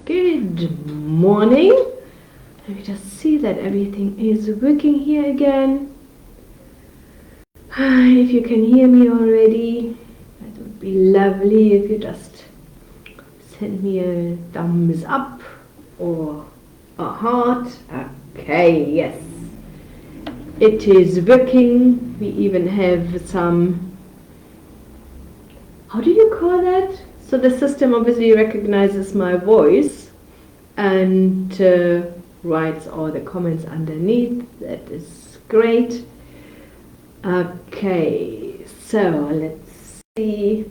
Good morning. Let me just see that everything is working here again. If you can hear me already, that would be lovely if you just send me a thumbs up or a heart. Okay, yes. It is working. We even have some, how do you call that? So the system obviously recognizes my voice and writes all the comments underneath. That is great. Okay, so let's see.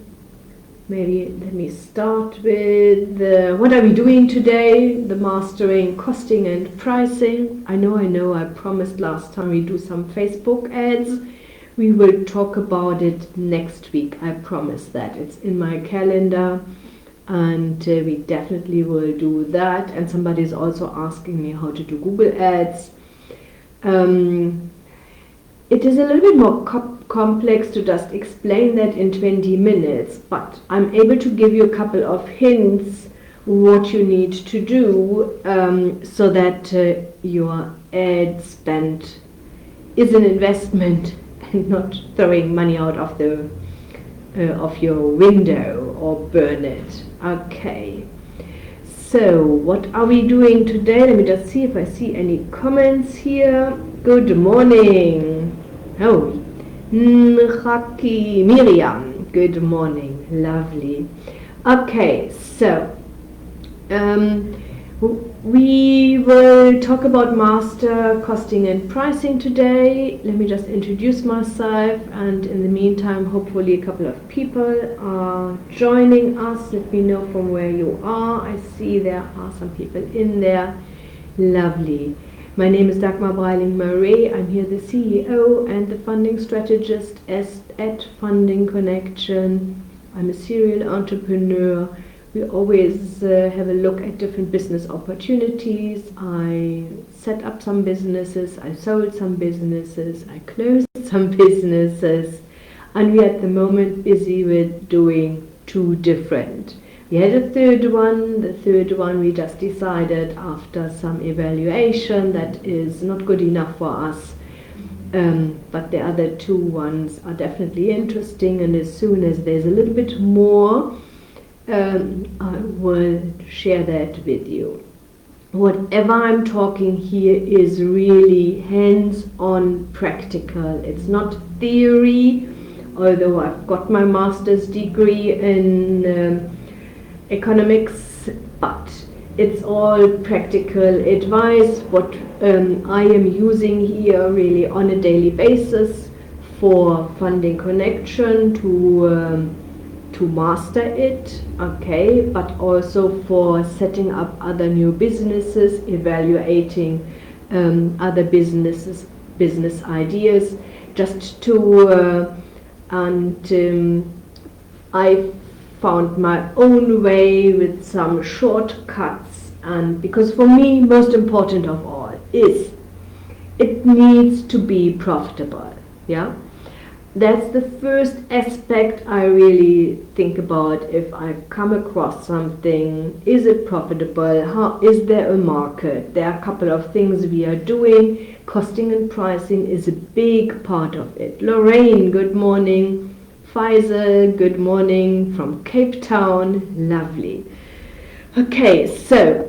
Maybe let me start with what are we doing today? The mastering costing and pricing. I know, I promised last time we do some Facebook ads. We will talk about it next week. I promise that. It's in my calendar and we definitely will do that. And somebody is also asking me how to do Google ads. It is a little bit more complex to just explain that in 20 minutes, but I'm able to give you a couple of hints what you need to do so that your ad spend is an investment and not throwing money out of the of your window or burn it. Okay, so what are we doing today? Let me just see if I see any comments here. Good morning. Oh, Nkhaki Miriam. Good morning. Lovely. Okay, so we will talk about master costing and pricing today. Let me just introduce myself, and in the meantime hopefully a couple of people are joining us. Let me know from where you are. I see there are some people in there. Lovely. My name is Dagmar Breiling-Murray. I'm here the CEO and the funding strategist at Funding Connection. I'm a serial entrepreneur. We always have a look at different business opportunities. I set up some businesses, I sold some businesses, I closed some businesses, and we are at the moment busy with doing 2 different. We had a third one. The third one we just decided after some evaluation that is not good enough for us. But the other 2 ones are definitely interesting, and as soon as there's a little bit more, I will share that with you. Whatever I'm talking here is really hands-on practical. It's not theory, although I've got my master's degree in economics, but it's all practical advice, what I am using here really on a daily basis for Funding Connection to master it, okay, but also for setting up other new businesses, evaluating other business ideas, just to I found my own way with some shortcuts, and because for me most important of all is it needs to be profitable. Yeah, that's the first aspect I really think about if I come across something. Is it profitable? How is there a market? There are a couple of things we are doing. Costing and pricing is a big part of it. Lorraine, good morning. Faisal, good morning from Cape Town. Lovely. Okay, so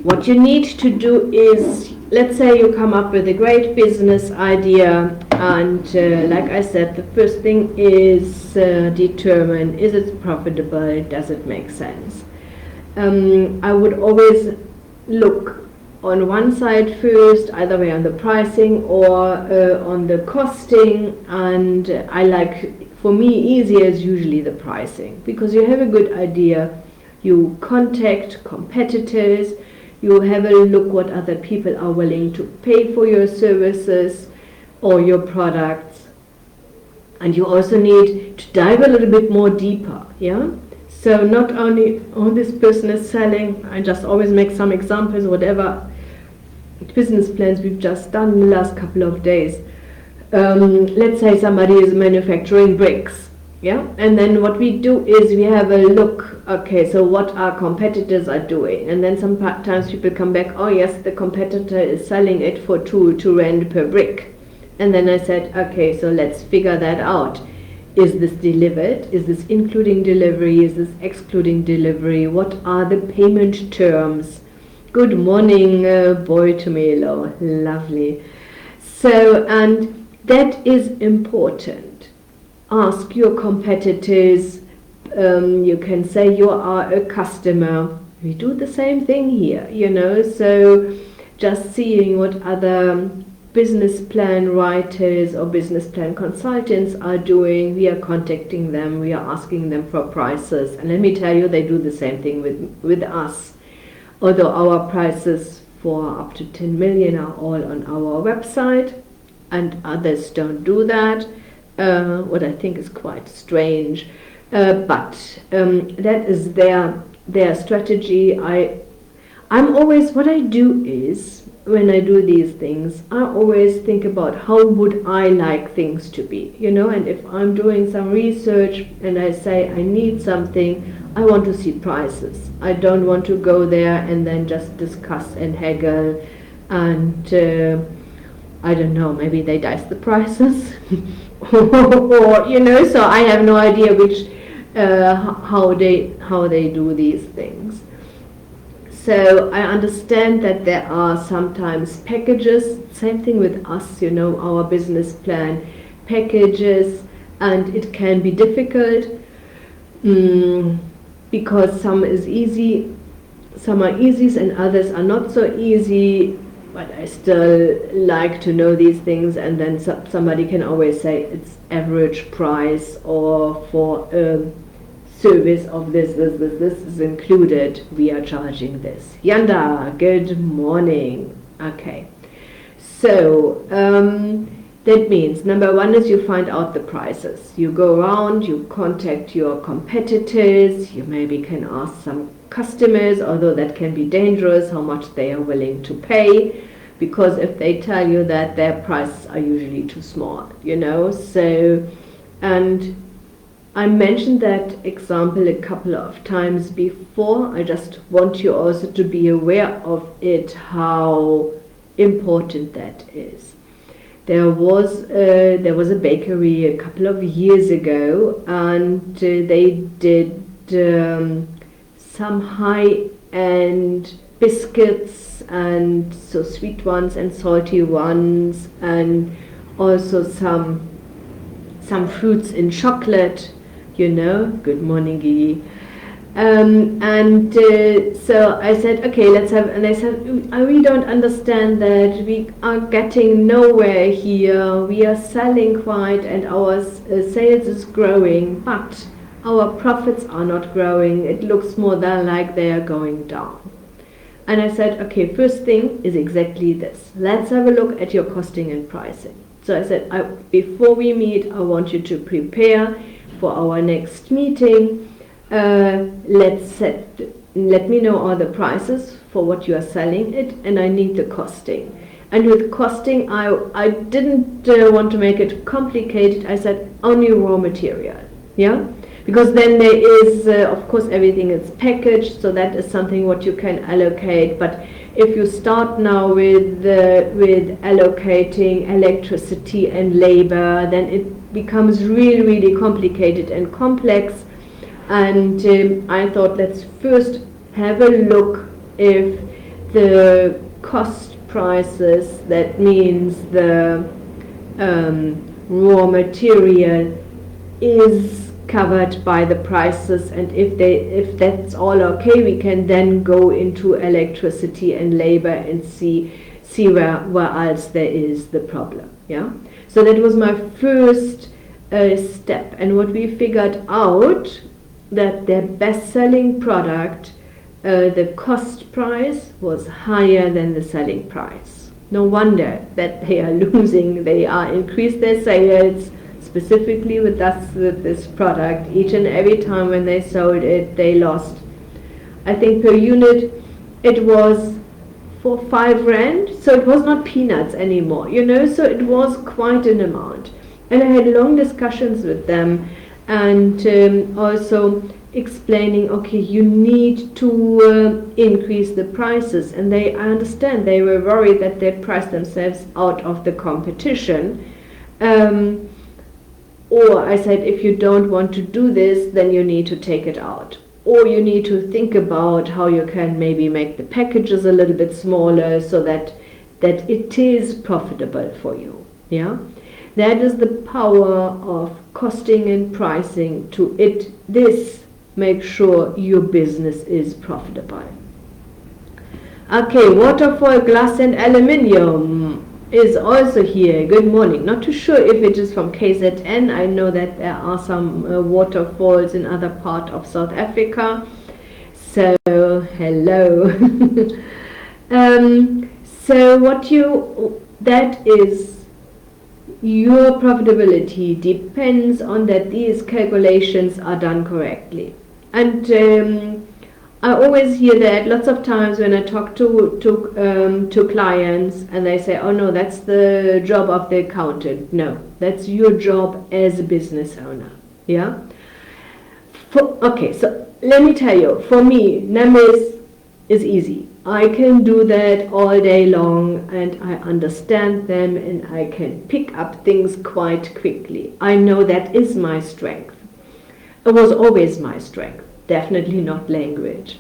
what you need to do is, let's say you come up with a great business idea, and like I said, the first thing is determine, is it profitable, does it make sense? I would always look on one side first, either way on the pricing or on the costing, and I like, for me, easier is usually the pricing, because you have a good idea, you contact competitors, you have a look what other people are willing to pay for your services or your products, and you also need to dive a little bit more deeper. Yeah, so not only this person is selling, I just always make some examples, whatever business plans we've just done in the last couple of days. Let's say somebody is manufacturing bricks. Yeah, and then what we do is we have a look, okay, so what our competitors are doing. And then sometimes people come back, oh yes, the competitor is selling it for 2 rand per brick. And then I said, okay, so let's figure that out. Is this delivered? Is this including delivery? Is this excluding delivery? What are the payment terms? Good morning, Boy Tomelo. Lovely. So, and that is important. Ask your competitors. You can say you are a customer. We do the same thing here, you know. So, just seeing what other business plan writers or business plan consultants are doing, we are contacting them, we are asking them for prices, and let me tell you, they do the same thing with us. Although our prices for up to 10 million are all on our website, and others don't do that, what I think is quite strange, but that is their strategy. I'm always, what I do is, when I do these things, I always think about how would I like things to be, you know, and if I'm doing some research and I say I need something, I want to see prices. I don't want to go there and then just discuss and haggle and I don't know, maybe they dice the prices or, you know, so I have no idea which how they do these things. So I understand that there are sometimes packages, same thing with us, you know, our business plan packages, and it can be difficult because some is easy, some are easy and others are not so easy, but I still like to know these things, and then somebody can always say it's average price, or for service of this is included, we are charging this. Yanda, good morning. Okay, so that means number one is you find out the prices. You go around, you contact your competitors, you maybe can ask some customers, although that can be dangerous, how much they are willing to pay, because if they tell you that, their prices are usually too small, you know. So, and I mentioned that example a couple of times before. I just want you also to be aware of it, how important that is. There was a bakery a couple of years ago, and they did some high-end biscuits, and so sweet ones and salty ones, and also some fruits in chocolate. You know, good morning, Gigi. So I said, okay, let's have, and I said, we don't understand that, we are getting nowhere here, we are selling quite, and our sales is growing, but our profits are not growing, it looks more than like they are going down. And I said, okay, first thing is exactly this, let's have a look at your costing and pricing. So I said, before we meet, I want you to prepare for our next meeting. Let me know all the prices for what you are selling it, and I need the costing. And with costing, I didn't want to make it complicated. I said only raw material, yeah, because then there is of course everything is packaged, so that is something what you can allocate. But if you start now with allocating electricity and labor, then it becomes really, really complicated and complex. And I thought, let's first have a look if the cost prices, that means the raw material, is covered by the prices, and if that's all okay, we can then go into electricity and labor and see where else there is the problem. Yeah. So that was my first step, and what we figured out, that their best-selling product, the cost price was higher than the selling price. No wonder that they are losing. They are increased their sales specifically with this product. Each and every time when they sold it, they lost. I think per unit it was 4-5 rand, so it was not peanuts anymore, you know. So it was quite an amount, and I had long discussions with them. and also explaining, okay, you need to increase the prices. And I understand they were worried that they priced themselves out of the competition. Or I said, if you don't want to do this, then you need to take it out. Or you need to think about how you can maybe make the packages a little bit smaller so that it is profitable for you. Yeah, that is the power of costing and pricing to make sure your business is profitable. Okay, waterfall glass and aluminium is also here. Good morning. Not too sure if it is from KZN. I know that there are some waterfalls in other part of South Africa. So hello. So that is your profitability depends on that these calculations are done correctly. And I always hear that lots of times when I talk to clients, and they say, oh no, that's the job of the accountant. No, that's your job as a business owner. Yeah. Okay, so let me tell you, for me, numbers is easy. I can do that all day long, and I understand them, and I can pick up things quite quickly. I know that is my strength. It was always my strength. Definitely not language.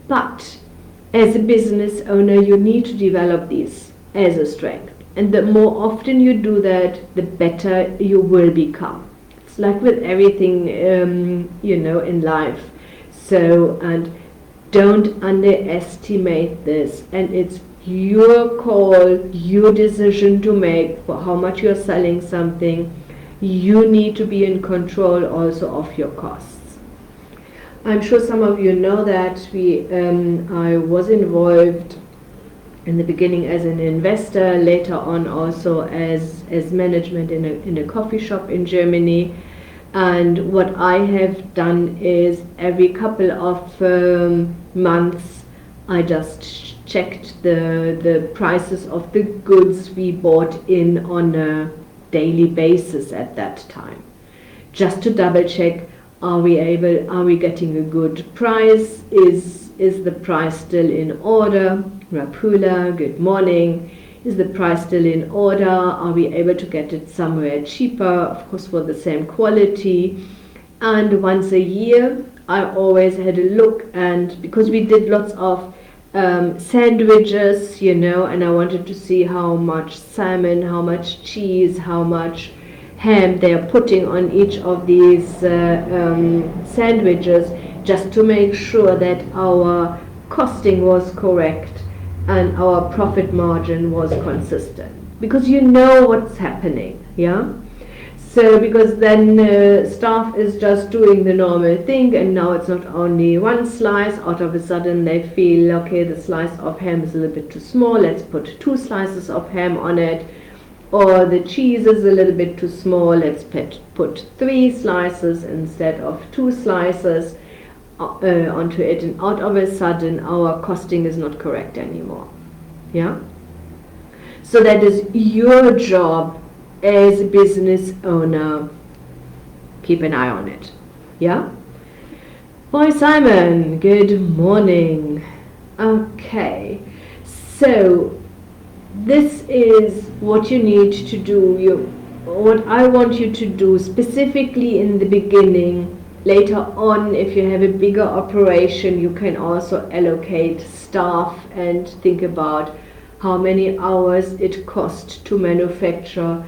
But as a business owner, you need to develop these as a strength. And the more often you do that, the better you will become. It's like with everything, in life. So, and don't underestimate this. And it's your call, your decision to make for how much you're selling something. You need to be in control also of your costs. I'm sure some of you know that I was involved in the beginning as an investor, later on also as management in a coffee shop in Germany. And what I have done is every couple of months I just checked the prices of the goods we bought in on a daily basis at that time, just to double check. Are we getting a good price? Is the price still in order? Rapula, good morning. Is the price still in order? Are we able to get it somewhere cheaper? Of course, for the same quality. And once a year, I always had a look, and because we did lots of sandwiches, and I wanted to see how much salmon, how much cheese, how much ham they are putting on each of these sandwiches, just to make sure that our costing was correct and our profit margin was consistent, because you know what's happening. Yeah, so because then staff is just doing the normal thing, and now it's not only one slice. Out of a sudden they feel, okay, the slice of ham is a little bit too small, let's put 2 slices of ham on it. Or the cheese is a little bit too small, let's put 3 slices instead of 2 slices onto it, and out of a sudden our costing is not correct anymore. Yeah? So that is your job as a business owner. Keep an eye on it. Yeah? Boy Simon, good morning. Okay, so this is what you need to do. What I want you to do specifically in the beginning. Later on, if you have a bigger operation, you can also allocate staff and think about how many hours it costs to manufacture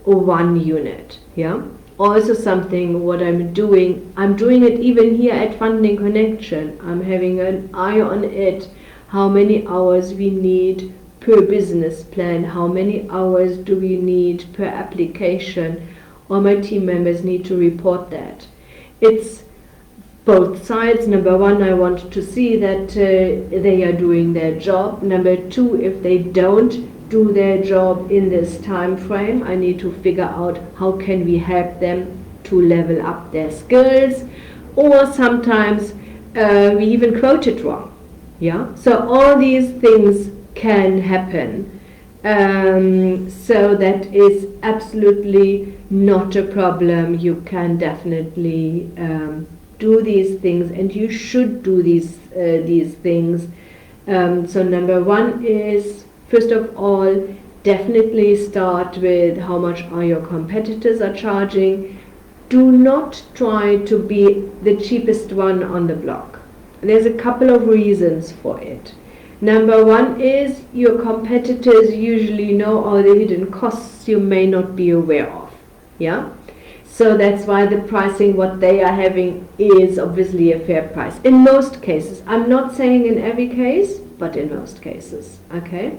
1 unit. Yeah. Also something what I'm doing it even here at Funding Connection. I'm having an eye on it, how many hours we need per business plan, how many hours do we need per application. All my team members need to report that. It's both sides. Number one, I want to see that they are doing their job. Number two, if they don't do their job in this time frame, I need to figure out how can we help them to level up their skills. Or sometimes we even quote it wrong. Yeah. So all these things can happen, So that is absolutely not a problem. You can definitely do these things, and you should do these things. So number one is, first of all, definitely start with how much are your competitors are charging. Do not try to be the cheapest one on the block. There's a couple of reasons for it. Number one is your competitors usually know all the hidden costs you may not be aware of. Yeah? So that's why the pricing, what they are having, is obviously a fair price. In most cases. I'm not saying in every case, but in most cases. Okay?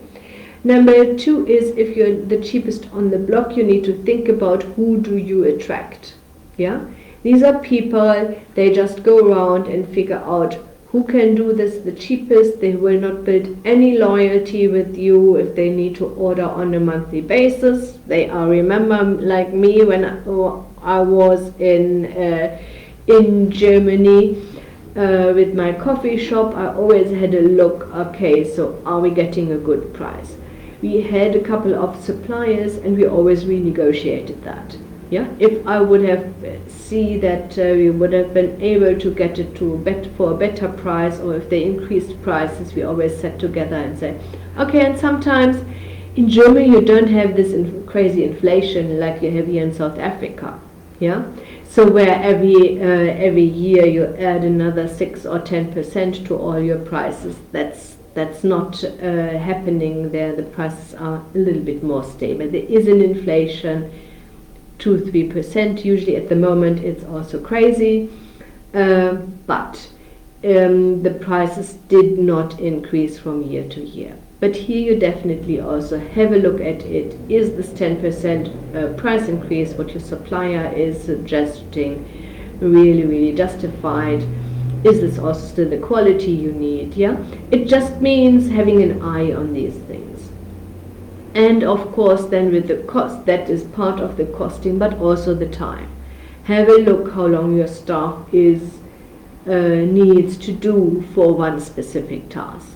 Number two is, if you're the cheapest on the block, you need to think about who do you attract. Yeah? These are people, they just go around and figure out who can do this the cheapest. They will not build any loyalty with you if they need to order on a monthly basis. They are, remember, like me, when I was in Germany with my coffee shop, I always had a look, okay, so are we getting a good price? We had a couple of suppliers and we always renegotiated that. Yeah, if I would have see that we would have been able to get it for a better price, or if they increased prices, we always sat together and say, okay. And sometimes in Germany you don't have this crazy inflation like you have here in South Africa. Yeah, so where every year you add another 6 or 10% to all your prices. That's not happening there. The prices are a little bit more stable. There is an inflation. 2-3% usually at the moment. It's also crazy, but the prices did not increase from year to year. But here you definitely also have a look at it. Is this 10% price increase what your supplier is suggesting really justified? Is this also still the quality you need? Yeah, it just means having an eye on these things. And of course then with the cost, that is part of the costing, but also the time. Have a look how long your staff needs to do for one specific task.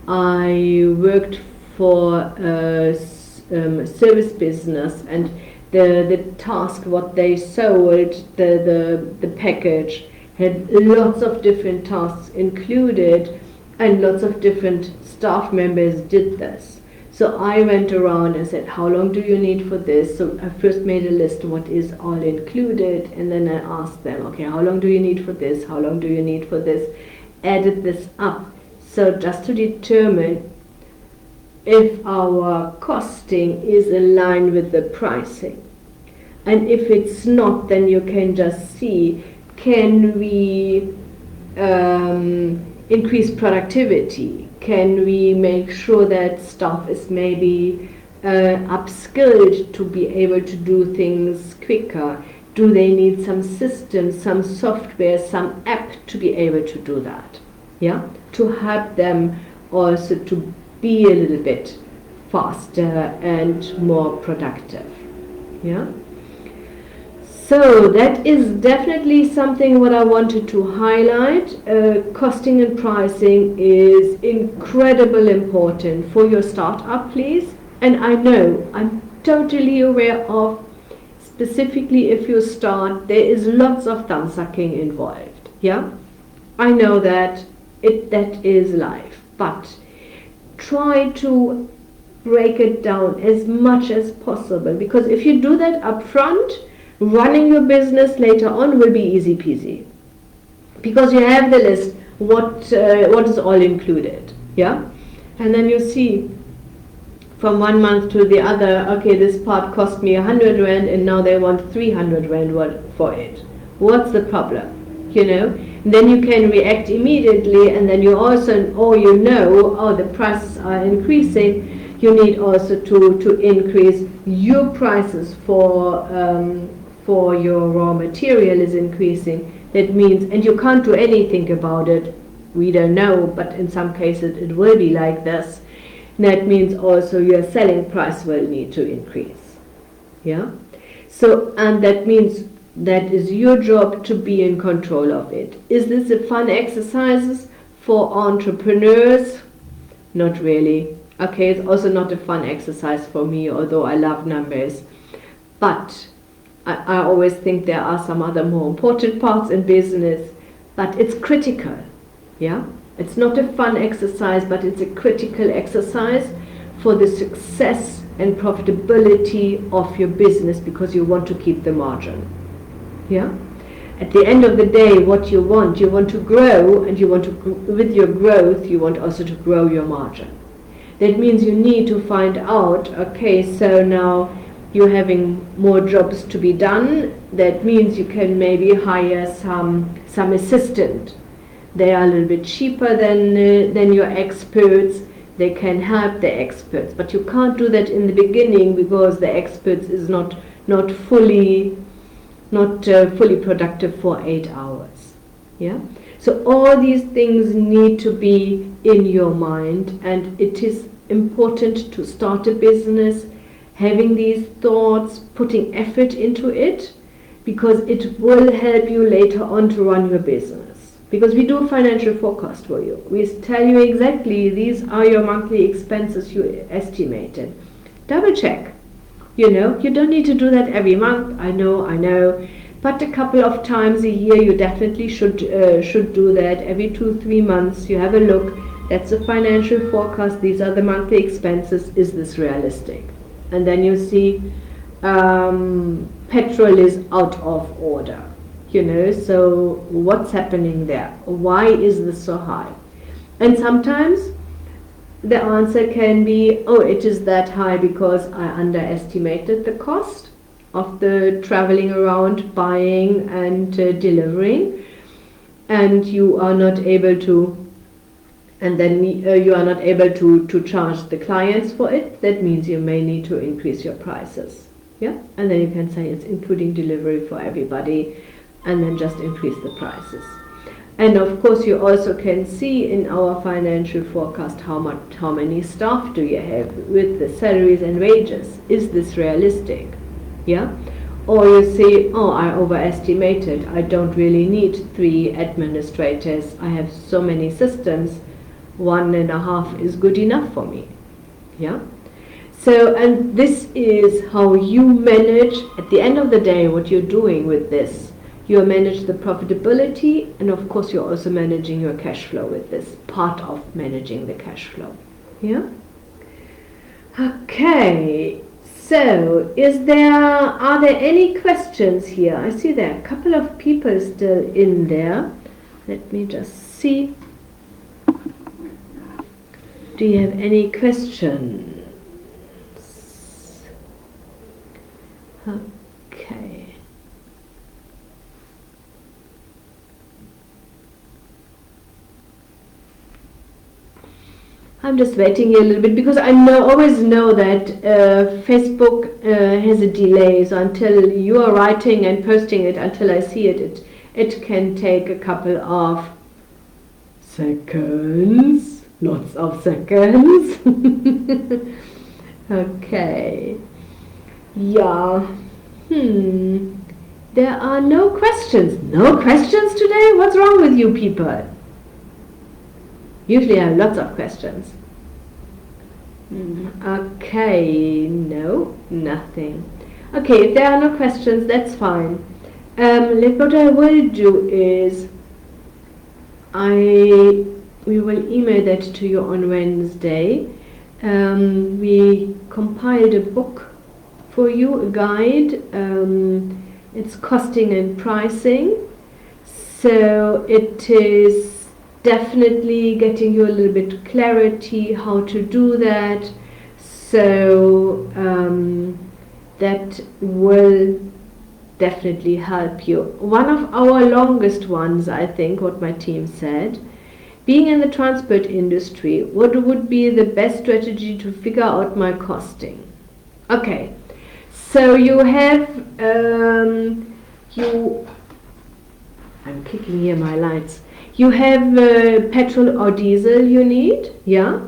I worked for a service business, and the task what they sold, the package had lots of different tasks included, and lots of different staff members did this. So I went around and said, how long do you need for this? So I first made a list of what is all included, and then I asked them, okay, how long do you need for this? How long do you need for this? Added this up. So just to determine if our costing is aligned with the pricing. And if it's not, then you can just see, can we increase productivity? Can we make sure that staff is maybe upskilled to be able to do things quicker? Do they need some system, some software, some app to be able to do that? Yeah, to help them also to be a little bit faster and more productive. Yeah. So that is definitely something what I wanted to highlight. Costing and pricing is incredibly important for your startup, please. And I know, I'm totally aware of, specifically if you start, there is lots of thumb sucking involved. Yeah, I know that that is life, but try to break it down as much as possible, because if you do that up front, running your business later on will be easy peasy, because you have the list what is all included. Yeah, and then you see from one month to the other, okay, this part cost me 100 rand and now they want 300 rand for it. What's the problem? You know, and then you can react immediately, and then you also, the prices are increasing. You need also to increase your prices for your raw material is increasing. That means, and you can't do anything about it. We don't know, but in some cases it will be like this. That means also your selling price will need to increase. Yeah. So, and that means that is your job to be in control of it. Is this a fun exercise for entrepreneurs? Not really. Okay, it's also not a fun exercise for me, although I love numbers. But I always think there are some other more important parts in business, but it's critical. Yeah, it's not a fun exercise, but it's a critical exercise for the success and profitability of your business, because you want to keep the margin. Yeah. At the end of the day, what you want to grow, and with your growth, you want also to grow your margin. That means you need to find out, okay, so now you're having more jobs to be done. That means you can maybe hire some assistant. They are a little bit cheaper than your experts. They can help the experts, but you can't do that in the beginning, because the experts is not fully productive for 8 hours. Yeah. So all these things need to be in your mind, and it is important to start a business having these thoughts, putting effort into it, because it will help you later on to run your business. Because we do a financial forecast for you. We tell you exactly these are your monthly expenses you estimated. Double check. You don't need to do that every month. I know. But a couple of times a year you definitely should do that. Every 2-3 months you have a look. That's a financial forecast. These are the monthly expenses. Is this realistic? And then you see petrol is out of order. So what's happening there? Why is this so high? And sometimes the answer can be, oh, it is that high because I underestimated the cost of the traveling around, buying and delivering, and you are not able to, and then you are not able to charge the clients for it. That means you may need to increase your prices. Yeah, and then you can say it's including delivery for everybody, and then just increase the prices. And of course you also can see in our financial forecast how many staff do you have with the salaries and wages. Is this realistic? Yeah? Or you say, oh, I overestimated. I don't really need 3 administrators. I have so many systems. 1.5 is good enough for me. Yeah? So, and this is how you manage, at the end of the day, what you're doing with this. You manage the profitability, and of course you're also managing your cash flow with this, part of managing the cash flow. Yeah? Okay, so are there any questions here? I see there are a couple of people still in there. Let me just see. Do you have any questions? Okay. I'm just waiting here a little bit, because I always know that Facebook has a delay. So until you are writing and posting it, until I see it, it can take a couple of seconds. Lots of seconds. Okay. Yeah. There are no questions. No questions today? What's wrong with you people? Usually I have lots of questions. Okay, no, nothing. Okay, if there are no questions, that's fine. What I will do is we will email that to you on Wednesday. We compiled a book for you, a guide. It's costing and pricing. So it is definitely getting you a little bit clarity how to do that. So that will definitely help you. One of our longest ones, I think, what my team said, being in the transport industry, what would be the best strategy to figure out my costing? Okay, so you have I'm kicking here my lights. You have petrol or diesel you need, yeah?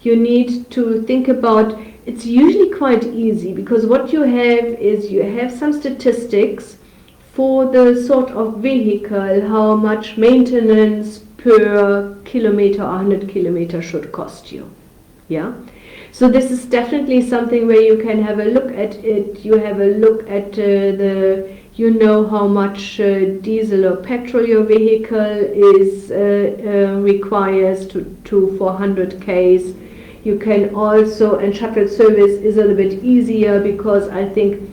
You need to think about, it's usually quite easy, because what you have is you have some statistics for the sort of vehicle, how much maintenance per kilometer or 100 kilometers should cost you, Yeah. So this is definitely something where you can have a look at it. You have a look at you know how much diesel or petrol your vehicle is requires to 400 Ks. You can also, and shuttle service is a little bit easier because I think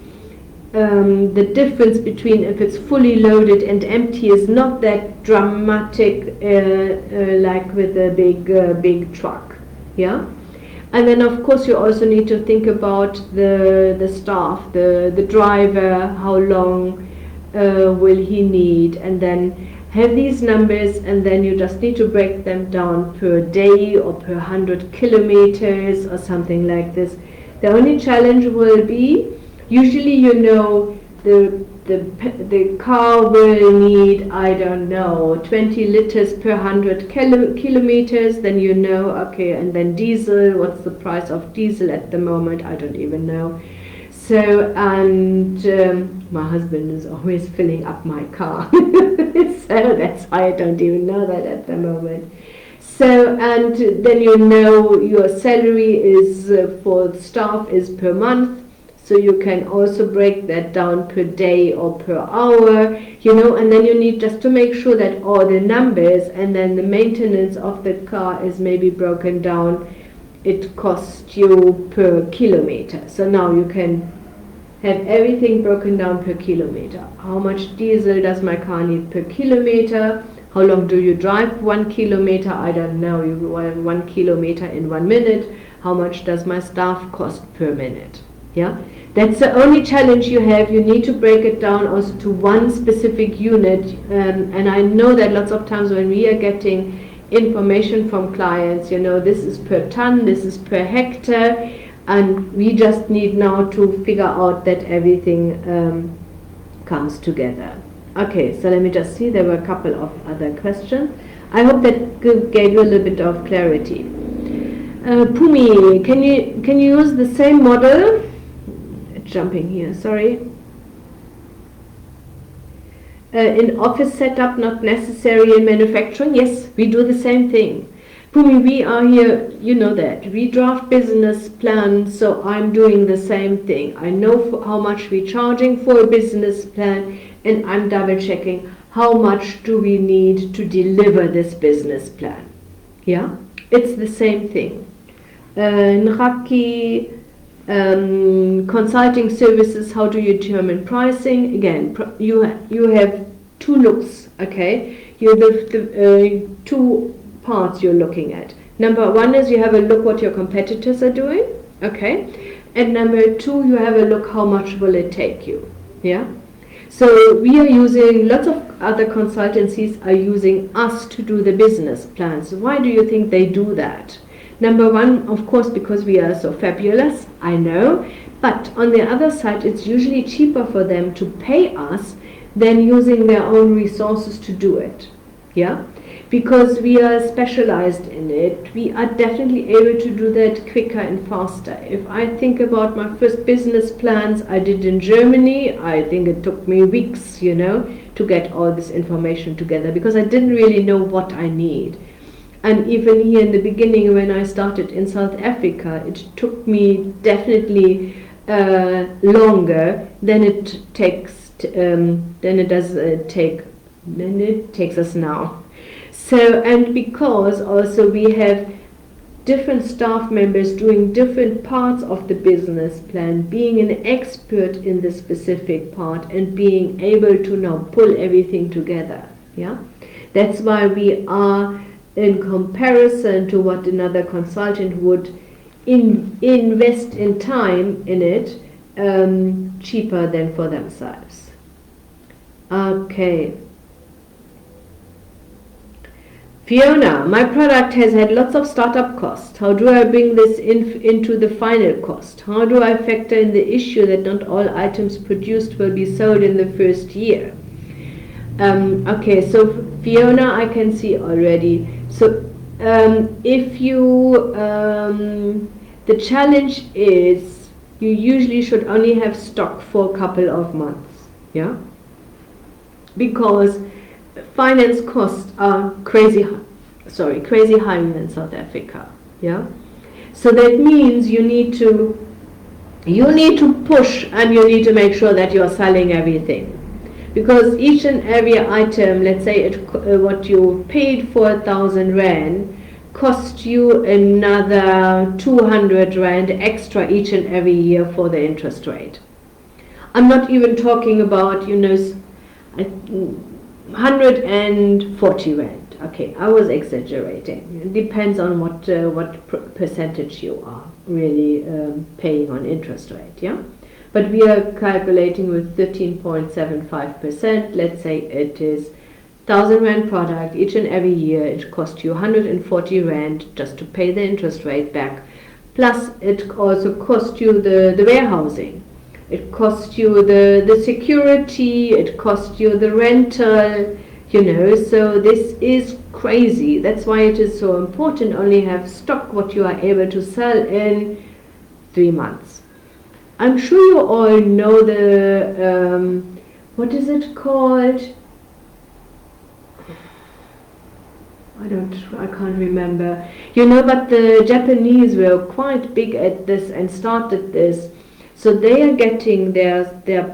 the difference between if it's fully loaded and empty is not that dramatic like with a big truck. Yeah. And then of course you also need to think about the staff, the driver, how long will he need, and then have these numbers, and then you just need to break them down per day or per 100 kilometers or something like this. The only challenge will be, usually you know the car will need, I don't know, 20 liters per 100 kilometers, then you know, okay, and then diesel, what's the price of diesel at the moment? I don't even know. So, and my husband is always filling up my car, so that's why I don't even know that at the moment. So, and then you know your salary is for staff is per month. So you can also break that down per day or per hour, you know, and then you need just to make sure that all the numbers and then the maintenance of the car is maybe broken down. It costs you per kilometer. So now you can have everything broken down per kilometer. How much diesel does my car need per kilometer? How long do you drive 1 kilometer? I don't know, you go 1 kilometer in 1 minute. How much does my staff cost per minute? Yeah, that's the only challenge you have. You need to break it down also to one specific unit. And I know that lots of times when we are getting information from clients, you know, this is per ton, this is per hectare, and we just need now to figure out that everything comes together. Okay, so let me just see, there were a couple of other questions. I hope that gave you a little bit of clarity. Pumi, can you use the same model? Jumping here, sorry. In office setup, not necessary in manufacturing. Yes, we do the same thing. Pumi, we are here, you know that. We draft business plans, so I'm doing the same thing. I know how much we're charging for a business plan, and I'm double checking how much do we need to deliver this business plan. Yeah, it's the same thing. Nraki, consulting services, how do you determine pricing? Again, you have two looks, okay? You have the two parts you're looking at. Number one is you have a look what your competitors are doing, okay? And number two, you have a look how much will it take you, yeah? So we are using, lots of other consultancies are using us to do the business plans. Why do you think they do that? Number one, of course, because we are so fabulous, I know, but on the other side, it's usually cheaper for them to pay us than using their own resources to do it, yeah? Because we are specialized in it, we are definitely able to do that quicker and faster. If I think about my first business plans I did in Germany, I think it took me weeks, you know, to get all this information together because I didn't really know what I need. And even here in the beginning when I started in South Africa, it took me definitely longer than it takes us now. So, and because also we have different staff members doing different parts of the business plan, being an expert in the specific part and being able to now pull everything together. Yeah, that's why we are, in comparison to what another consultant would invest in time in it, cheaper than for themselves. Okay. Fiona, my product has had lots of startup costs. How do I bring this into the final cost? How do I factor in the issue that not all items produced will be sold in the first year? Okay, so Fiona, I can see already. So if you, the challenge is you usually should only have stock for a couple of months, yeah? Because finance costs are crazy high in South Africa, yeah? So that means you need to push, and you need to make sure that you're selling everything, because each and every item, let's say what you paid for 1,000 rand, cost you another 200 rand extra each and every year for the interest rate. I'm not even talking about 140 rand. Okay, I was exaggerating. It depends on what percentage you are really paying on interest rate, yeah? But we are calculating with 13.75%. Let's say it is 1,000 rand product. Each and every year it costs you 140 rand just to pay the interest rate back. Plus it also costs you the warehousing. It costs you the security. It costs you the rental. So this is crazy. That's why it is so important only have stock what you are able to sell in 3 months. I'm sure you all know the what is it called? I can't remember. But the Japanese were quite big at this and started this. So they are getting their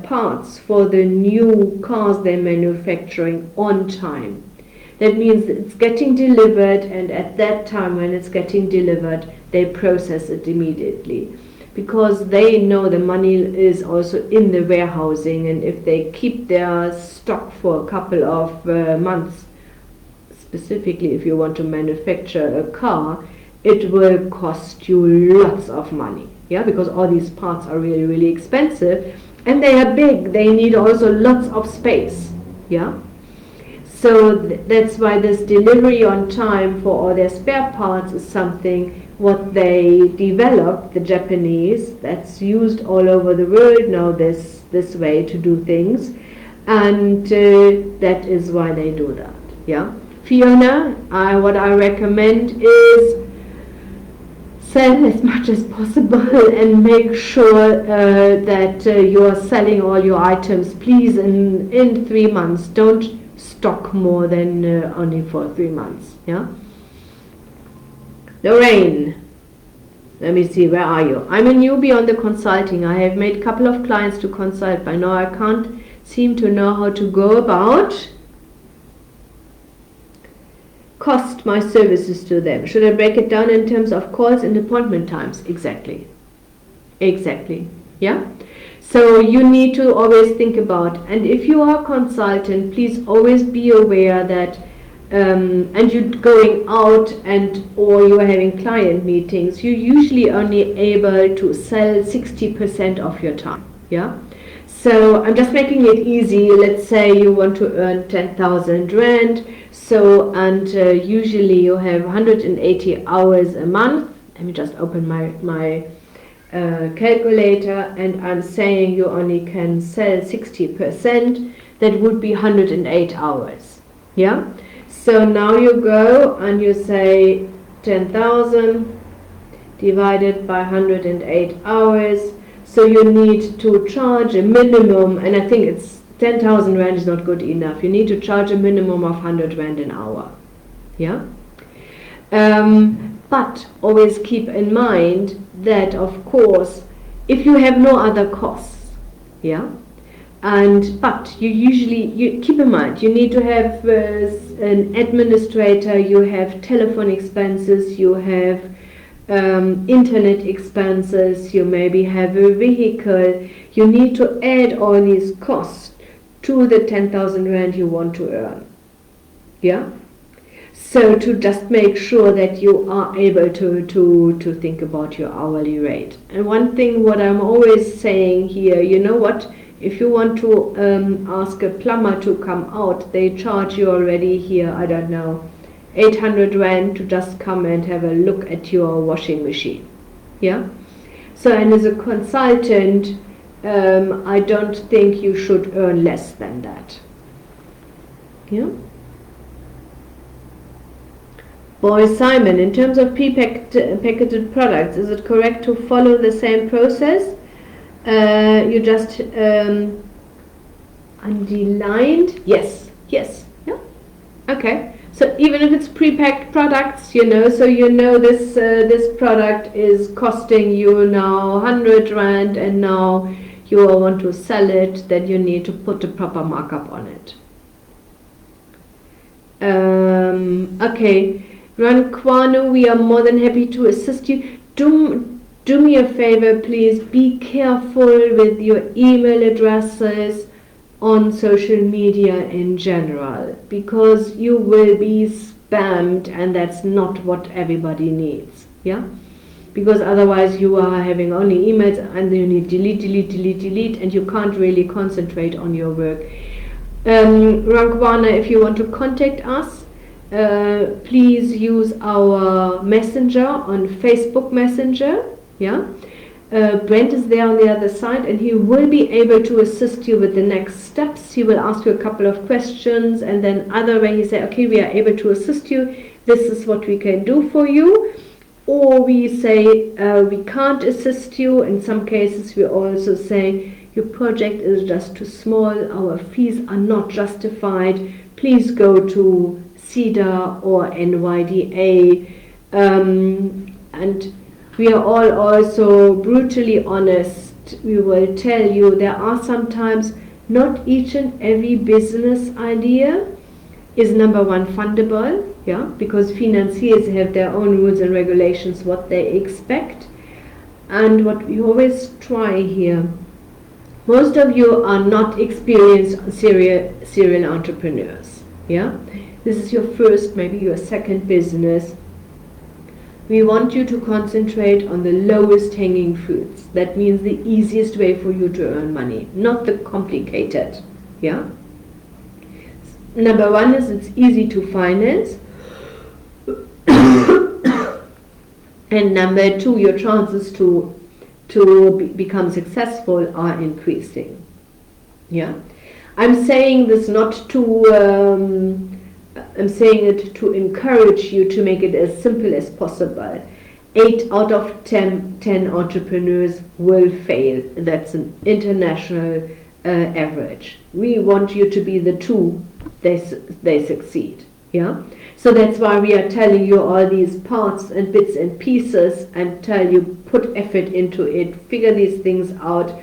parts for the new cars they're manufacturing on time. That means it's getting delivered, and at that time when it's getting delivered, they process it immediately. Because they know the money is also in the warehousing, and if they keep their stock for a couple of months, specifically if you want to manufacture a car, it will cost you lots of money. Yeah, because all these parts are really, really expensive, and they are big. They need also lots of space. Yeah, so that's why this delivery on time for all their spare parts is something what they developed, the Japanese. That's used all over the world now. This way to do things, and that is why they do that. Yeah, Fiona, what I recommend is sell as much as possible and make sure that you are selling all your items, please, in 3 months. Don't stock more than only for 3 months. Yeah. Lorraine, let me see, where are you? I'm a newbie on the consulting. I have made a couple of clients to consult, but now I can't seem to know how to go about cost my services to them. Should I break it down in terms of calls and appointment times? Exactly. Yeah. So you need to always think about, and if you are a consultant, please always be aware that and you're going out or you are having client meetings, you're usually only able to sell 60% of your time. Yeah. So I'm just making it easy. Let's say you want to earn 10,000 rand. So, and usually you have 180 hours a month. Let me just open my calculator, and I'm saying you only can sell 60%. That would be 108 hours. Yeah. So now you go and you say 10,000 divided by 108 hours. So you need to charge a minimum, and I think it's 10,000 rand is not good enough. You need to charge a minimum of 100 rand an hour. Yeah. But always keep in mind that, of course, if you have no other costs, yeah, but you keep in mind you need to have an administrator, you have telephone expenses, you have internet expenses, you maybe have a vehicle. You need to add all these costs to the 10,000 rand you want to earn. Yeah. So to just make sure that you are able to think about your hourly rate. And one thing what I'm always saying here, you know what, if you want to ask a plumber to come out, they charge you already here, I don't know, 800 rand to just come and have a look at your washing machine. Yeah. So, and as a consultant, I don't think you should earn less than that. Yeah. Boy Simon, in terms of pre-packeted products, is it correct to follow the same process? You just underlined? Yes. Yeah. Okay. So even if it's pre-packed products, so this product is costing you now 100 rand, and now you want to sell it, then you need to put a proper markup on it. Okay, Rankwano, we are more than happy to assist you. Do me a favor, please. Be careful with your email addresses on social media in general, because you will be spammed, and that's not what everybody needs. Yeah, because otherwise you are having only emails, and you need delete, and you can't really concentrate on your work. Rankwana, if you want to contact us, please use our messenger on Facebook Messenger. Yeah, Brent is there on the other side, and he will be able to assist you with the next steps. He will ask you a couple of questions, and then either way he say, okay, we are able to assist you, this is what we can do for you, or we say we can't assist you. In some cases we also say your project is just too small, our fees are not justified, please go to CEDA or NYDA. And we are all also brutally honest. We will tell you there are sometimes not each and every business idea is number one fundable, yeah, because financiers have their own rules and regulations what they expect. And what we always try here, most of you are not experienced serial entrepreneurs, yeah. This is your first, maybe your second business. We want you to concentrate on the lowest hanging fruits. That means the easiest way for you to earn money, not the complicated. Yeah. Number one is it's easy to finance. And number two, your chances to become successful are increasing. Yeah. I'm saying this not to I'm saying it to encourage you to make it as simple as possible. 8 out of 10 entrepreneurs will fail. That's an international average. We want you to be the 2 they succeed. Yeah. So that's why we are telling you all these parts and bits and pieces, and tell you put effort into it, figure these things out.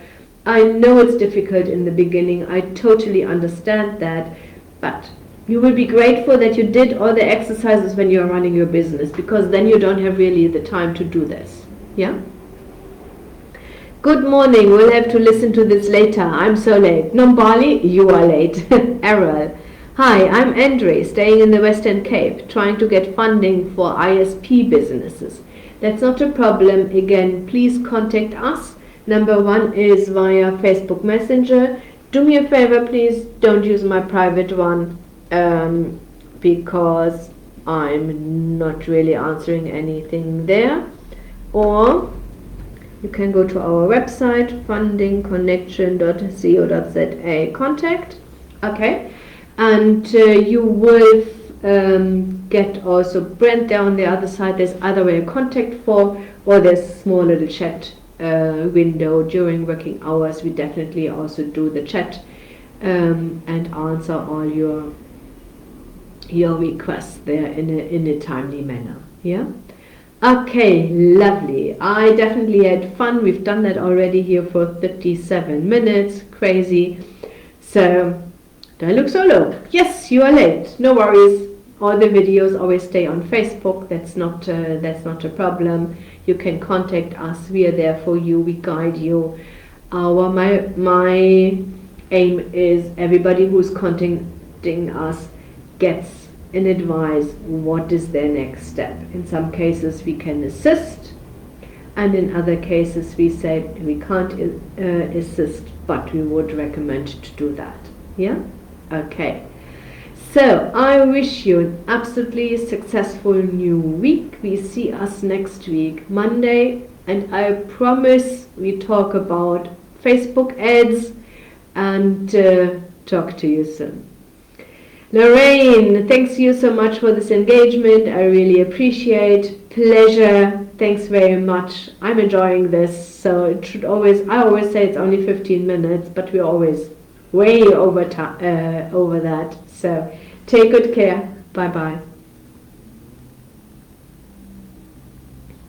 I know it's difficult in the beginning. I totally understand that, but you will be grateful that you did all the exercises when you are running your business, because then you don't have really the time to do this. Yeah? Good morning. We'll have to listen to this later. I'm so late. Nombali, you are late. Errol. Hi, I'm Andre, staying in the Western Cape, trying to get funding for ISP businesses. That's not a problem. Again, please contact us. Number one is via Facebook Messenger. Do me a favor, please don't use my private one. Because I'm not really answering anything there. Or you can go to our website, fundingconnection.co.za, contact. Okay, and you will get also Brent there on the other side. There's either way a contact form, or there's a small little chat window during working hours. We definitely also do the chat and answer all your requests there in a timely manner. Yeah. Okay, lovely. I definitely had fun. We've done that already here for 37 minutes. Crazy. So do I look so low? Yes, you are late. No worries. All the videos always stay on Facebook. That's not a problem. You can contact us. We are there for you. We guide you. My aim is everybody who's contacting us gets an advice what is their next step. In some cases we can assist, and in other cases we say we can't assist, but we would recommend to do that. Yeah. Okay, so I wish you an absolutely successful new week. We see us next week Monday, and I promise we talk about Facebook ads, and talk to you soon. Lorraine, thanks you so much for this engagement. I really appreciate. Pleasure. Thanks very much. I'm enjoying this. So it should always, I always say it's only 15 minutes, but we're always way over that. So take good care. Bye. Bye bye.